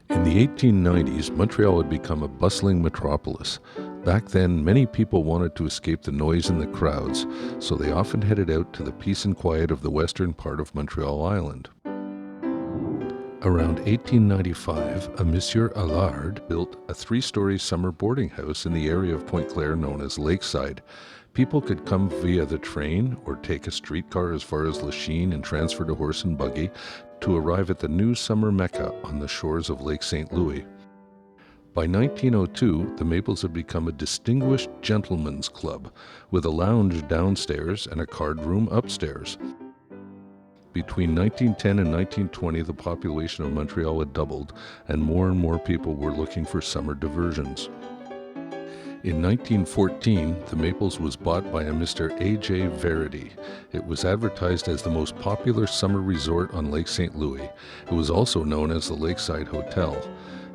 In the 1890s, Montreal had become a bustling metropolis. Back then, many people wanted to escape the noise and the crowds, so they often headed out to the peace and quiet of the western part of Montreal Island. Around 1895, a Monsieur Allard built a 3-story summer boarding house in the area of Pointe known as Lakeside. People could come via the train or take a streetcar as far as Lachine and transfer to horse and buggy to arrive at the new summer mecca on the shores of Lake St. Louis. By 1902, the Maples had become a distinguished gentlemen's club with a lounge downstairs and a card room upstairs. Between 1910 and 1920, the population of Montreal had doubled, and more people were looking for summer diversions. In 1914, the Maples was bought by a Mr. A.J. Verity. It was advertised as the most popular summer resort on Lake St. Louis. It was also known as the Lakeside Hotel.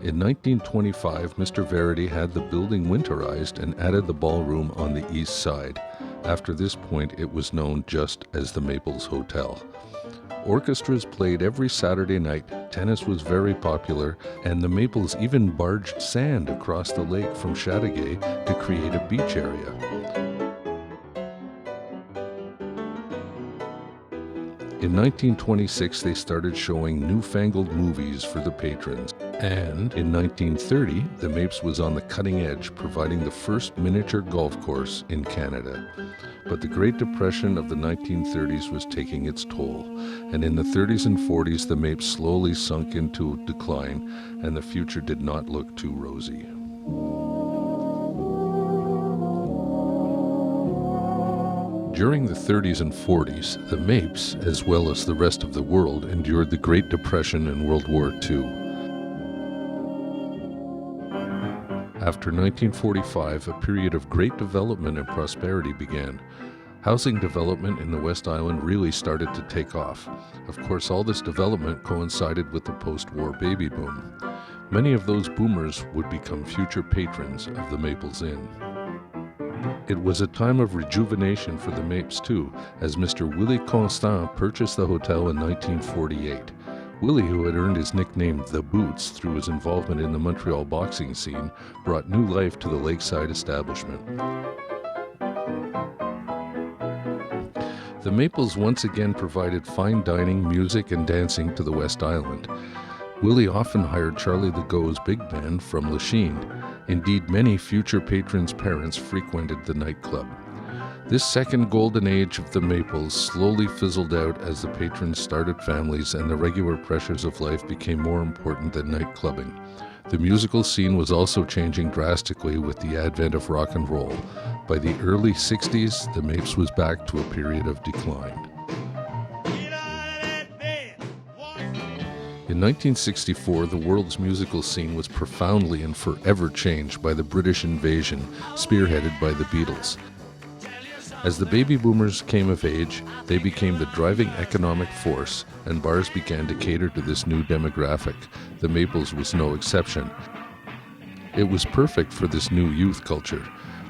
In 1925, Mr. Verity had the building winterized and added the ballroom on the east side. After this point, it was known just as the Maples Hotel. Orchestras played every Saturday night, tennis was very popular, and the Maples even barged sand across the lake from Chateauguay to create a beach area. In 1926, they started showing newfangled movies for the patrons, and in 1930, the Mapes was on the cutting edge, providing the first miniature golf course in Canada. But the Great Depression of the 1930s was taking its toll, and in the 30s and 40s, the Mapes slowly sunk into decline, and the future did not look too rosy. During the 30s and 40s, the Mapes, as well as the rest of the world, endured the Great Depression and World War II. After 1945, a period of great development and prosperity began. Housing development in the West Island really started to take off. Of course, all this development coincided with the post-war baby boom. Many of those boomers would become future patrons of the Maples Inn. It was a time of rejuvenation for the Mapes too, as Mr. Willie Constant purchased the hotel in 1948. Willie, who had earned his nickname The Boots through his involvement in the Montreal boxing scene, brought new life to the lakeside establishment. The Maples once again provided fine dining, music, and dancing to the West Island. Willie often hired Charlie the Go's big band from Lachine. Indeed, many future patrons' parents frequented the nightclub. This second golden age of the Maples slowly fizzled out as the patrons started families and the regular pressures of life became more important than night clubbing. The musical scene was also changing drastically with the advent of rock and roll. By the early 60s, the Mapes was back to a period of decline. In 1964, the world's musical scene was profoundly and forever changed by the British invasion, spearheaded by the Beatles. As the baby boomers came of age, they became the driving economic force, and bars began to cater to this new demographic. The Maples was no exception. It was perfect for this new youth culture.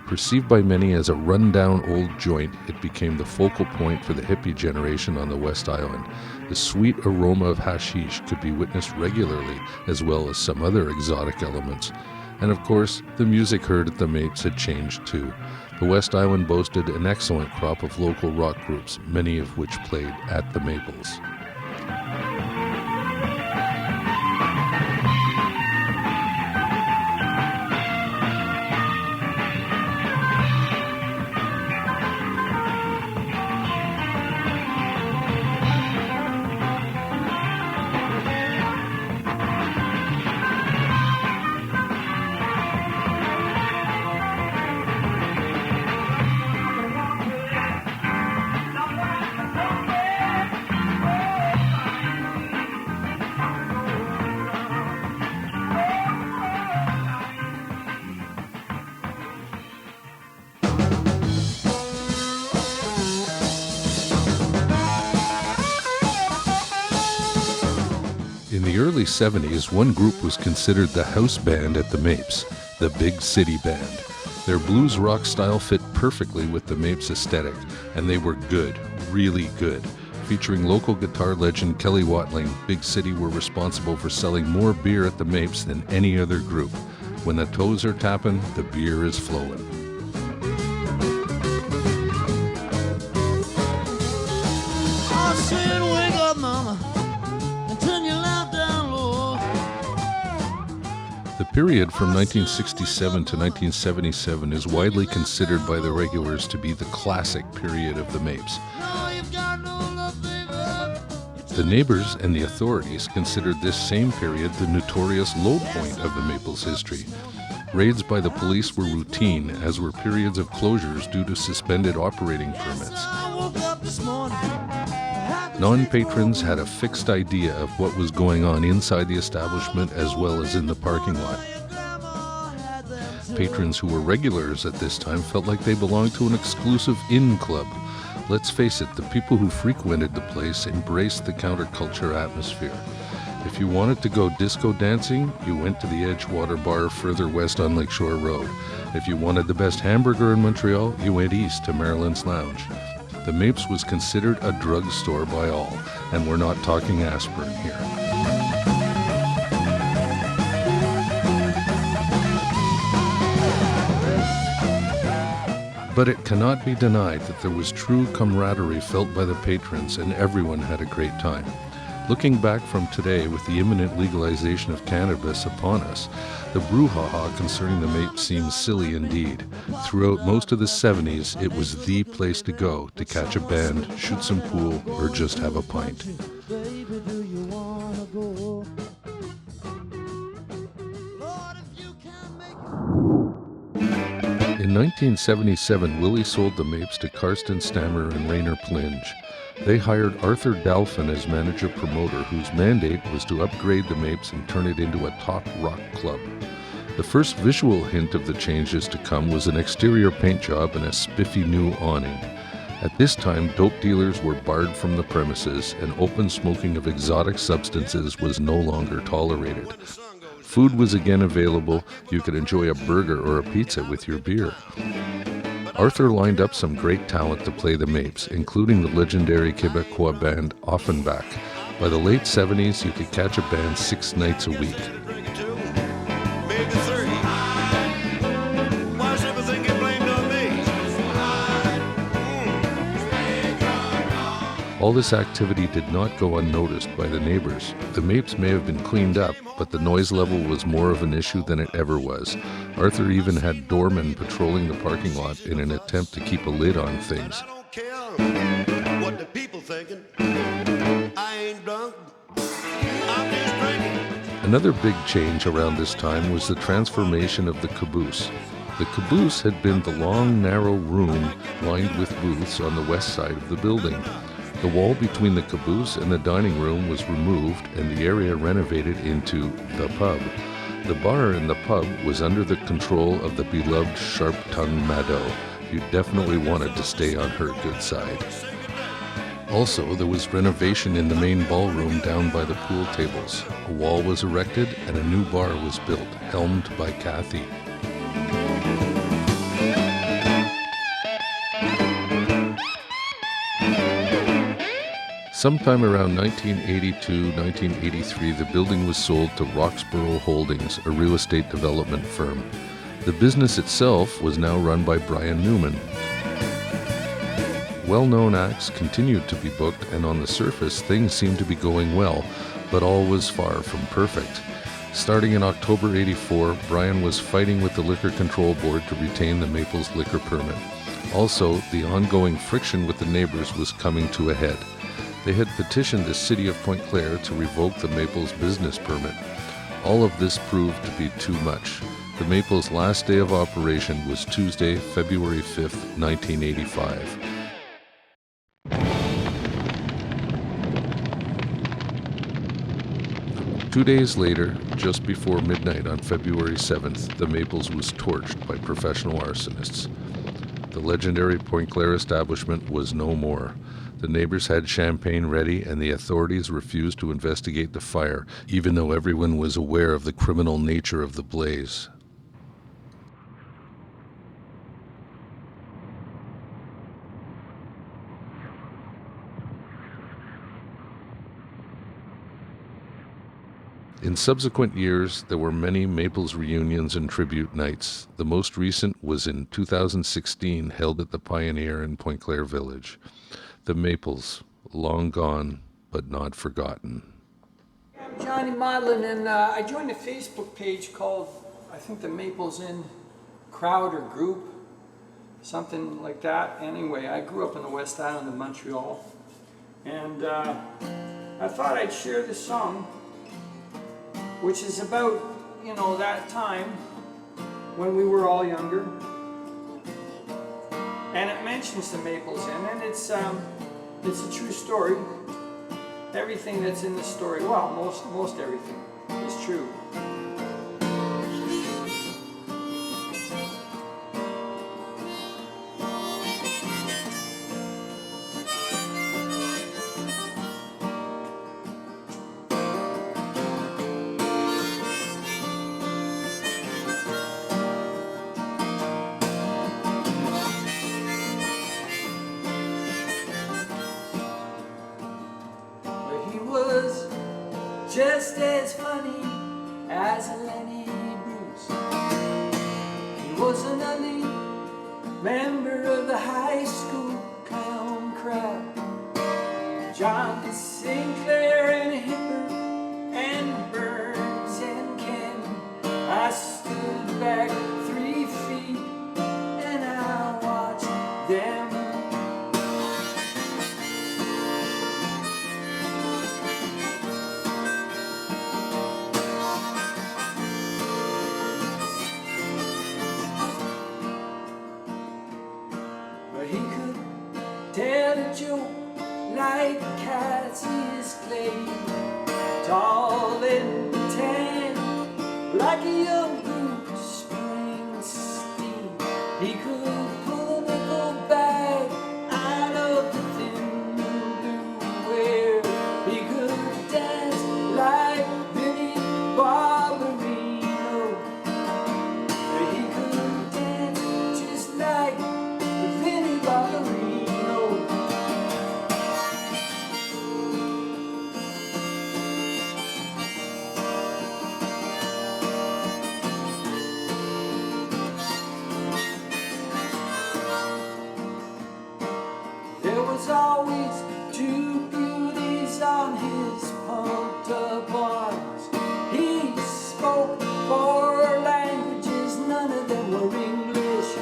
Perceived by many as a run-down old joint, it became the focal point for the hippie generation on the West Island. The sweet aroma of hashish could be witnessed regularly, as well as some other exotic elements. And of course, the music heard at the Mapes had changed too. The West Island boasted an excellent crop of local rock groups, many of which played at the Maples. In the early 70s, one group was considered the house band at the Mapes, the Big City Band. Their blues rock style fit perfectly with the Mapes aesthetic, and they were good, really good. featuring local guitar legend Kelly Watling, Big City were responsible for selling more beer at the Mapes than any other group. When the toes are tapping, the beer is flowing. I said, wake up, mama, and turn your lamp down low. The period from 1967 to 1977 is widely considered by the regulars to be the classic period of the Mapes. The neighbors and the authorities considered this same period the notorious low point of the Maples' history. Raids by the police were routine, as were periods of closures due to suspended operating permits. Non-patrons had a fixed idea of what was going on inside the establishment as well as in the parking lot. Patrons who were regulars at this time felt like they belonged to an exclusive inn club. Let's face it, the people who frequented the place embraced the counterculture atmosphere. If you wanted to go disco dancing, you went to the Edgewater Bar further west on Lakeshore Road. If you wanted the best hamburger in Montreal, you went east to Maryland's Lounge. The Mapes was considered a drugstore by all, and we're not talking aspirin here. But it cannot be denied that there was true camaraderie felt by the patrons, and everyone had a great time. Looking back from today with the imminent legalization of cannabis upon us, the brouhaha concerning the Mapes seems silly indeed. Throughout most of the 70s, it was the place to go to catch a band, shoot some pool, or just have a pint. In 1977, Willie sold the Mapes to Karsten Stammer and Rainer Plinge. They hired Arthur Dalphin as manager-promoter, whose mandate was to upgrade the Mapes and turn it into a top rock club. The first visual hint of the changes to come was an exterior paint job and a spiffy new awning. At this time, dope dealers were barred from the premises, and open smoking of exotic substances was no longer tolerated. Food was again available. You could enjoy a burger or a pizza with your beer. Arthur lined up some great talent to play the Mapes, including the legendary Quebecois band Offenbach. By the late 70s, you could catch a band 6 nights a week. All this activity did not go unnoticed by the neighbors. The Mapes may have been cleaned up, but the noise level was more of an issue than it ever was. Arthur even had doormen patrolling the parking lot in an attempt to keep a lid on things. I don't care what the people thinking. I ain't drunk. I'm just drinking. Another big change around this time was the transformation of the caboose. The caboose had been the long, narrow room lined with booths on the west side of the building. The wall between the caboose and the dining room was removed and the area renovated into the pub. The bar in the pub was under the control of the beloved sharp-tongued Mado. You definitely wanted to stay on her good side. Also, there was renovation in the main ballroom down by the pool tables. A wall was erected and a new bar was built, helmed by Kathy. Sometime around 1982-1983, the building was sold to Roxborough Holdings, a real estate development firm. The business itself was now run by Brian Newman. Well-known acts continued to be booked, and on the surface, things seemed to be going well, but all was far from perfect. Starting in October '84, Brian was fighting with the Liquor Control Board to retain the Maples liquor permit. Also, the ongoing friction with the neighbors was coming to a head. They had petitioned the city of Pointe Claire to revoke the Maples business permit. All of this proved to be too much. The Maples' last day of operation was Tuesday, February 5th, 1985. Two days later, just before midnight on February 7th, the Maples was torched by professional arsonists. The legendary Pointe Claire establishment was no more. The neighbors had champagne ready, and the authorities refused to investigate the fire, even though everyone was aware of the criminal nature of the blaze. In subsequent years, there were many Maples reunions and tribute nights. The most recent was in 2016, held at the Pioneer in Pointe Claire Village. The Maples, long gone, but not forgotten. I'm Johnny Modlin, and I joined a Facebook page called, I think, the Maples Inn Crowd or Group, something like that. Anyway, I grew up in the West Island of Montreal, and I thought I'd share this song, which is about, you know, that time when we were all younger. And it mentions the Maples Inn, and it's a true story. Everything that's in the story, well, most everything is true. Just as funny as Lenny Bruce. He was an elite member of the high school clown crowd. John Sinclair and Hipper and Burns and Ken. I stood back 3 feet and I watched them. He could tell a joke like Cassius Clay, tall and tan, like a young Bruce Springsteen. He could pull a nickel bag out of the thin blue air. He could dance like Vinnie Barbarino. He could dance just like Vinnie Barbarino. There was always 2 beauties on his pumped-up arms. He spoke 4 languages, none of them were English.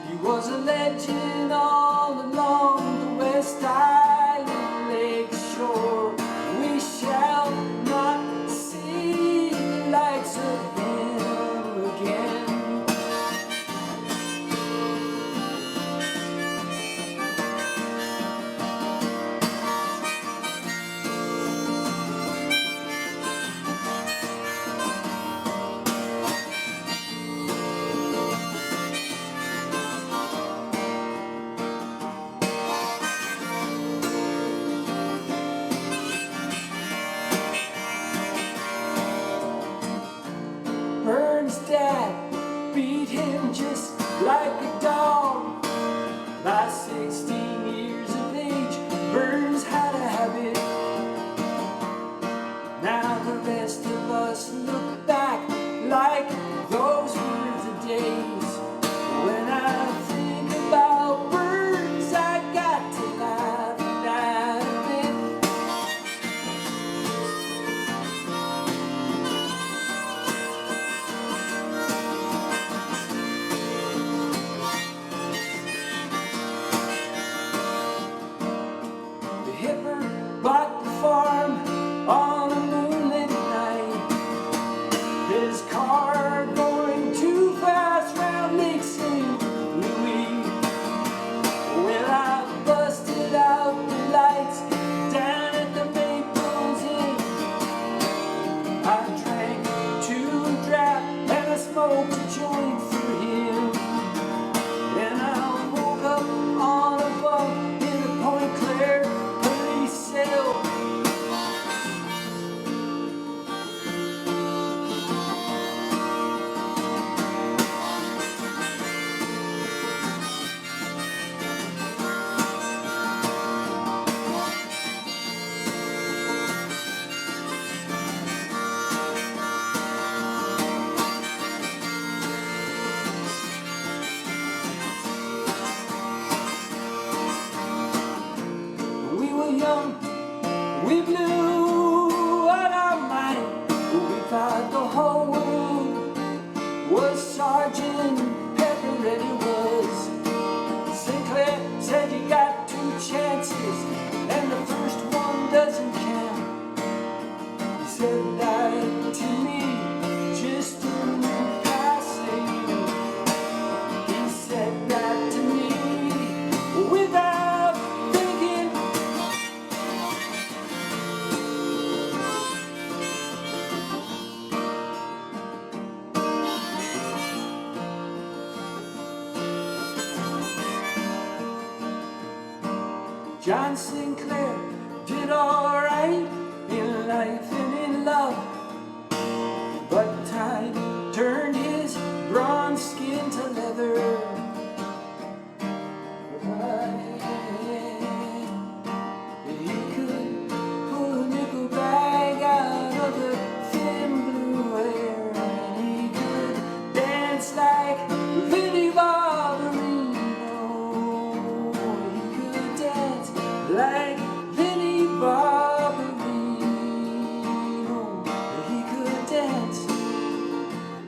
He was a legend all along the West Island Lake Shore. We shall not see the likes of him again. Burns' dad beat him just like a dog. By 16 years of age, Burns had a habit. Now the rest of us look back like those were the days. When I think about Burns, I got to laugh at it. Sergeant Pepperetti was. Sinclair said you got 2 chances, and the first one doesn't count. He said that to me, just in passing. He said that to me without thinking. John Sinclair did alright in life and in love, but time turned his bronze skin to leather. He could pull a nickel bag out of the thin blue air, and he could dance like Vinnie Barbarino. He could dance like Vinnie Barbarino. He could dance.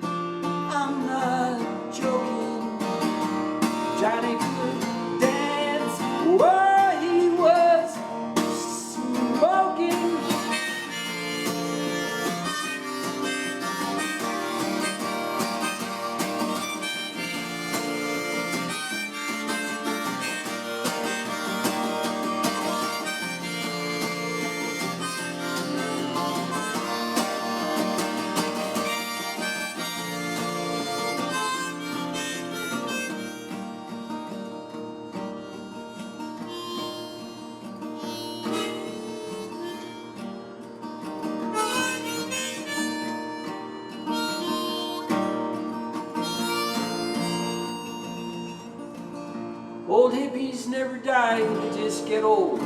I'm not joking. Johnny could dance while he was smoking. Old hippies never die, they just get old.